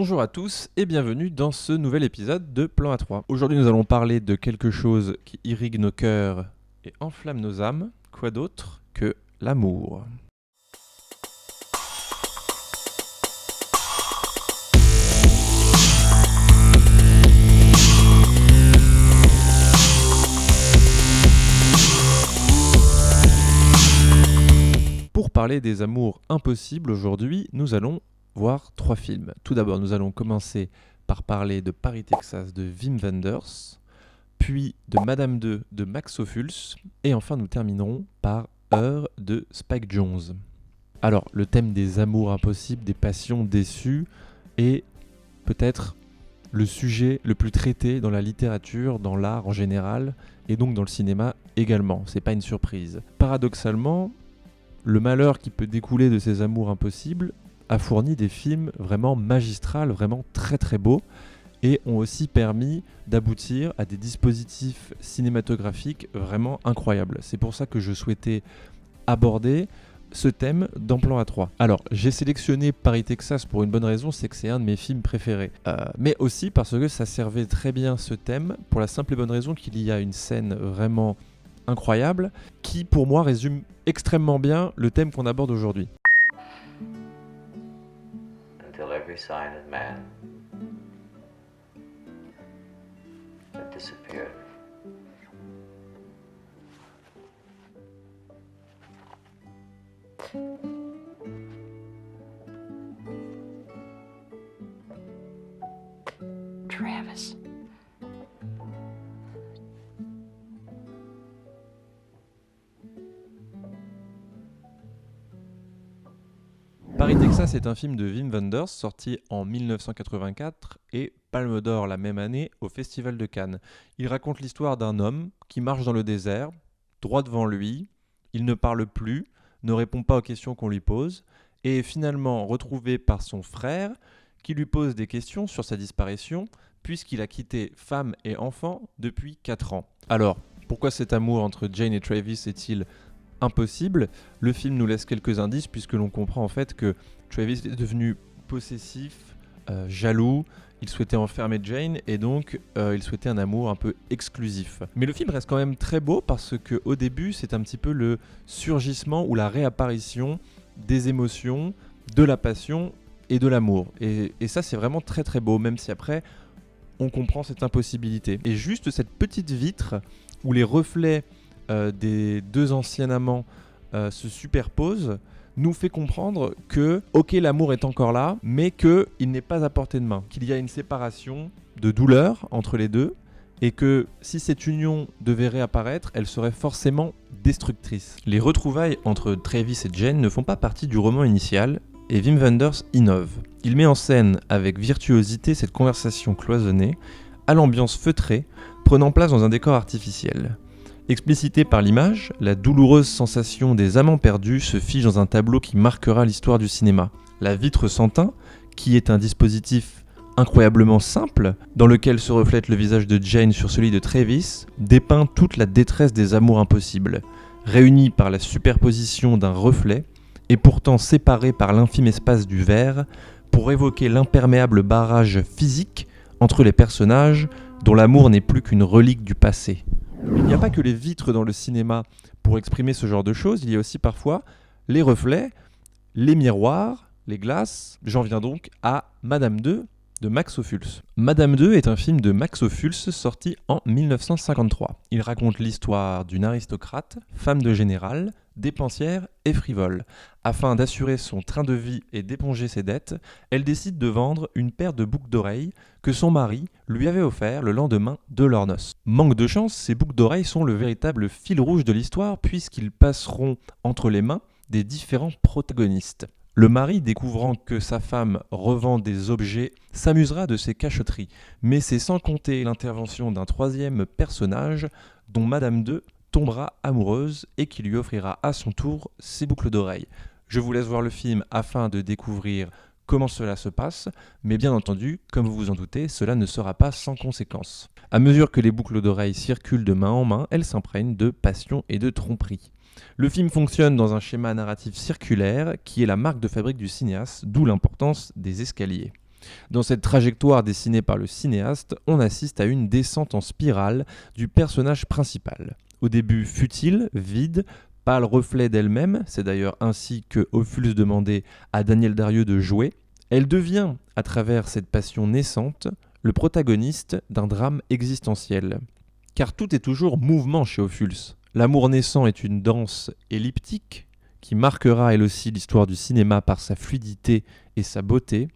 Bonjour à tous et bienvenue dans ce nouvel épisode de Plan A3. Aujourd'hui nous allons parler de quelque chose qui irrigue nos cœurs et enflamme nos âmes. Quoi d'autre que l'amour ? Pour parler des amours impossibles aujourd'hui, nous allons voir 3 films. Tout d'abord, nous allons commencer par parler de Paris, Texas de Wim Wenders, puis de Madame 2 de Max Ophuls, et enfin nous terminerons par Heure de Spike Jonze. Alors, le thème des amours impossibles, des passions déçues, est peut-être le sujet le plus traité dans la littérature, dans l'art en général, et donc dans le cinéma également. C'est pas une surprise. Paradoxalement, le malheur qui peut découler de ces amours impossibles a fourni des films vraiment magistrales, vraiment très très beaux, et ont aussi permis d'aboutir à des dispositifs cinématographiques vraiment incroyables. C'est pour ça que je souhaitais aborder ce thème dans Plan A3. Alors, j'ai sélectionné Paris, Texas pour une bonne raison, c'est que c'est un de mes films préférés. Mais aussi parce que ça servait très bien ce thème, pour la simple et bonne raison qu'il y a une scène vraiment incroyable, qui pour moi résume extrêmement bien le thème qu'on aborde aujourd'hui. Until every sign of man had disappeared. Travis. Paris, Texas est un film de Wim Wenders sorti en 1984 et Palme d'Or la même année au Festival de Cannes. Il raconte l'histoire d'un homme qui marche dans le désert, droit devant lui, il ne parle plus, ne répond pas aux questions qu'on lui pose et est finalement retrouvé par son frère qui lui pose des questions sur sa disparition puisqu'il a quitté femme et enfant depuis 4 ans. Alors, pourquoi cet amour entre Jane et Travis est-il impossible ? Le film nous laisse quelques indices puisque l'on comprend en fait que Travis est devenu possessif, jaloux, il souhaitait enfermer Jane et donc il souhaitait un amour un peu exclusif. Mais le film reste quand même très beau parce qu'au début c'est un petit peu le surgissement ou la réapparition des émotions, de la passion et de l'amour. Et ça c'est vraiment très très beau, même si après on comprend cette impossibilité. Et juste cette petite vitre où les reflets des deux anciens amants se superposent nous fait comprendre que, ok, l'amour est encore là, mais qu'il n'est pas à portée de main, qu'il y a une séparation de douleur entre les deux, et que si cette union devait réapparaître, elle serait forcément destructrice. Les retrouvailles entre Travis et Jane ne font pas partie du roman initial, et Wim Wenders innove. Il met en scène avec virtuosité cette conversation cloisonnée, à l'ambiance feutrée, prenant place dans un décor artificiel. Explicitée par l'image, la douloureuse sensation des amants perdus se fige dans un tableau qui marquera l'histoire du cinéma. La vitre sans teint, qui est un dispositif incroyablement simple, dans lequel se reflète le visage de Jane sur celui de Travis, dépeint toute la détresse des amours impossibles, réunis par la superposition d'un reflet, et pourtant séparés par l'infime espace du verre, pour évoquer l'imperméable barrage physique entre les personnages, dont l'amour n'est plus qu'une relique du passé. Il n'y a pas que les vitres dans le cinéma pour exprimer ce genre de choses, il y a aussi parfois les reflets, les miroirs, les glaces. J'en viens donc à Madame 2 de Max Ophuls. Madame 2 est un film de Max Ophuls sorti en 1953. Il raconte l'histoire d'une aristocrate, femme de général, dépensière et frivole. Afin d'assurer son train de vie et d'éponger ses dettes, elle décide de vendre une paire de boucles d'oreilles que son mari lui avait offert le lendemain de leurs noces. Manque de chance, ces boucles d'oreilles sont le véritable fil rouge de l'histoire puisqu'ils passeront entre les mains des différents protagonistes. Le mari, découvrant que sa femme revend des objets, s'amusera de ses cachotteries, mais c'est sans compter l'intervention d'un troisième personnage dont Madame 2 tombera amoureuse et qui lui offrira à son tour ses boucles d'oreilles. Je vous laisse voir le film afin de découvrir comment cela se passe, mais bien entendu, comme vous vous en doutez, cela ne sera pas sans conséquence. À mesure que les boucles d'oreilles circulent de main en main, elles s'imprègnent de passion et de tromperie. Le film fonctionne dans un schéma narratif circulaire qui est la marque de fabrique du cinéaste, d'où l'importance des escaliers. Dans cette trajectoire dessinée par le cinéaste, on assiste à une descente en spirale du personnage principal. Au début futile, vide, pâle reflet d'elle-même, c'est d'ailleurs ainsi que Ophuls demandait à Daniel Darieux de jouer, elle devient, à travers cette passion naissante, le protagoniste d'un drame existentiel. Car tout est toujours mouvement chez Ophuls. L'amour naissant est une danse elliptique qui marquera elle aussi l'histoire du cinéma par sa fluidité et sa beauté,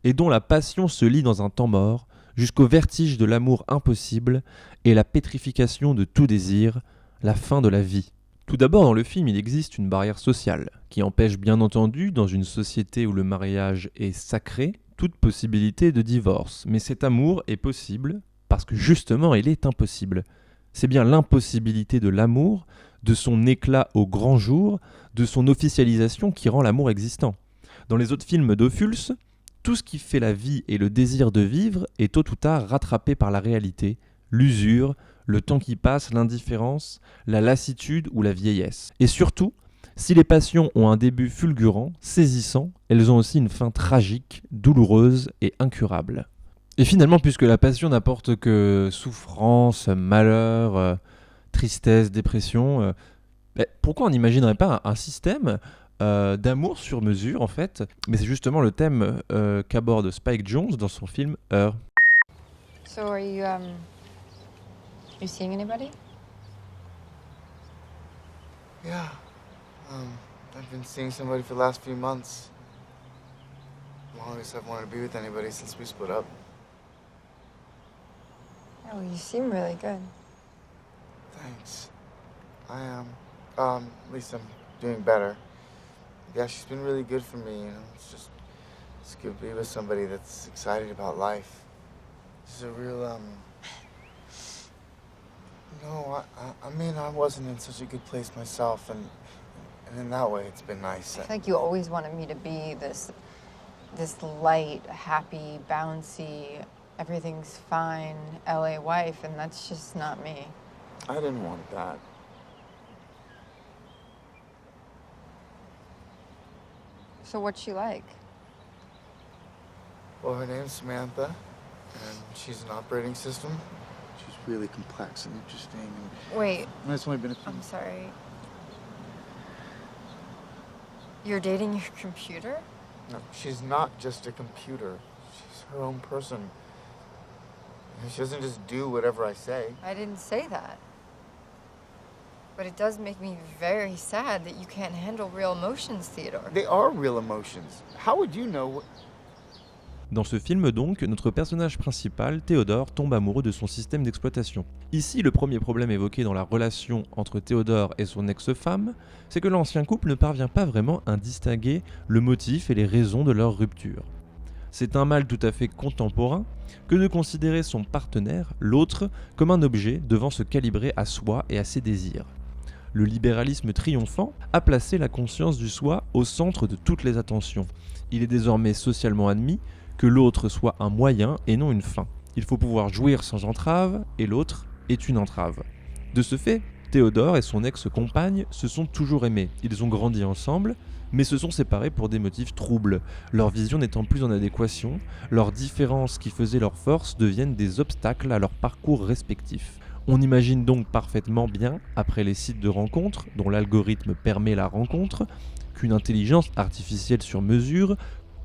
et dont la passion se lie dans un temps mort jusqu'au vertige de l'amour impossible et la pétrification de tout désir, la fin de la vie. Tout d'abord, dans le film, il existe une barrière sociale qui empêche bien entendu, dans une société où le mariage est sacré, toute possibilité de divorce. Mais cet amour est possible parce que justement, il est impossible. C'est bien l'impossibilité de l'amour, de son éclat au grand jour, de son officialisation qui rend l'amour existant. Dans les autres films d'Ophuls, tout ce qui fait la vie et le désir de vivre est tôt ou tard rattrapé par la réalité, l'usure, le temps qui passe, l'indifférence, la lassitude ou la vieillesse. Et surtout, si les passions ont un début fulgurant, saisissant, elles ont aussi une fin tragique, douloureuse et incurable. Et finalement, puisque la passion n'apporte que souffrance, malheur, tristesse, dépression, pourquoi on n'imaginerait pas un système d'amour sur mesure en fait? Mais c'est justement le thème qu'aborde Spike Jonze dans son film Her. So are you seeing anybody? Yeah. I've been seeing somebody for the last few months. Longest I've wanted to be with anybody since we split up. Oh, you seem really good. Thanks. At least I'm doing better. Yeah, she's been really good for me, it's good to be with somebody that's excited about life. She's a real, No, I mean, I wasn't in such a good place myself, and in that way, it's been nice. I feel like you always wanted me to be this light, happy, bouncy, everything's fine LA wife, and that's just not me. I didn't want that. So what's she like? Well, her name's Samantha, and she's an operating system. She's really complex and interesting. Wait, And it's only been a few. I'm sorry. You're dating your computer? No, she's not just a computer. She's her own person. She doesn't just do whatever I say. I didn't say that. But it does make me very sad that you can't handle real emotions, Theodore. They are real emotions. How would you know what... Dans ce film donc, notre personnage principal, Théodore, tombe amoureux de son système d'exploitation. Ici, le premier problème évoqué dans la relation entre Théodore et son ex-femme, c'est que l'ancien couple ne parvient pas vraiment à distinguer le motif et les raisons de leur rupture. C'est un mal tout à fait contemporain que de considérer son partenaire, l'autre, comme un objet devant se calibrer à soi et à ses désirs. Le libéralisme triomphant a placé la conscience du soi au centre de toutes les attentions. Il est désormais socialement admis que l'autre soit un moyen et non une fin. Il faut pouvoir jouir sans entrave et l'autre est une entrave. De ce fait, Théodore et son ex-compagne se sont toujours aimés. Ils ont grandi ensemble, mais se sont séparés pour des motifs troubles. Leur vision n'étant plus en adéquation, leurs différences qui faisaient leur force deviennent des obstacles à leur parcours respectif. On imagine donc parfaitement bien, après les sites de rencontres, dont l'algorithme permet la rencontre, qu'une intelligence artificielle sur mesure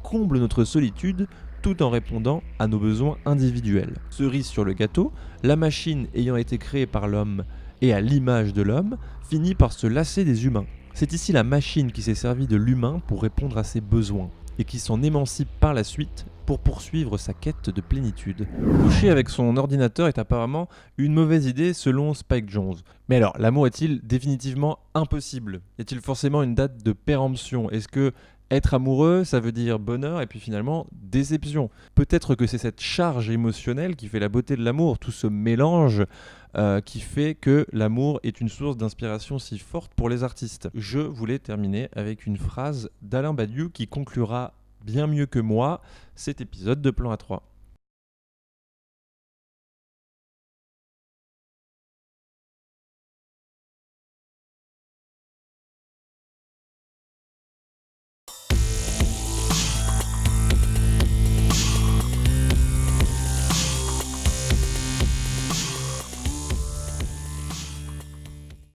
comble notre solitude tout en répondant à nos besoins individuels. Cerise sur le gâteau, la machine ayant été créée par l'homme et à l'image de l'homme, finit par se lasser des humains. C'est ici la machine qui s'est servie de l'humain pour répondre à ses besoins et qui s'en émancipe par la suite pour poursuivre sa quête de plénitude. Coucher avec son ordinateur est apparemment une mauvaise idée selon Spike Jonze. Mais alors, l'amour est-il définitivement impossible? Y a-t-il forcément une date de péremption? Est-ce que être amoureux, ça veut dire bonheur et puis finalement déception? Peut-être que c'est cette charge émotionnelle qui fait la beauté de l'amour, tout ce mélange qui fait que l'amour est une source d'inspiration si forte pour les artistes. Je voulais terminer avec une phrase d'Alain Badiou qui conclura bien mieux que moi cet épisode de Plan A3.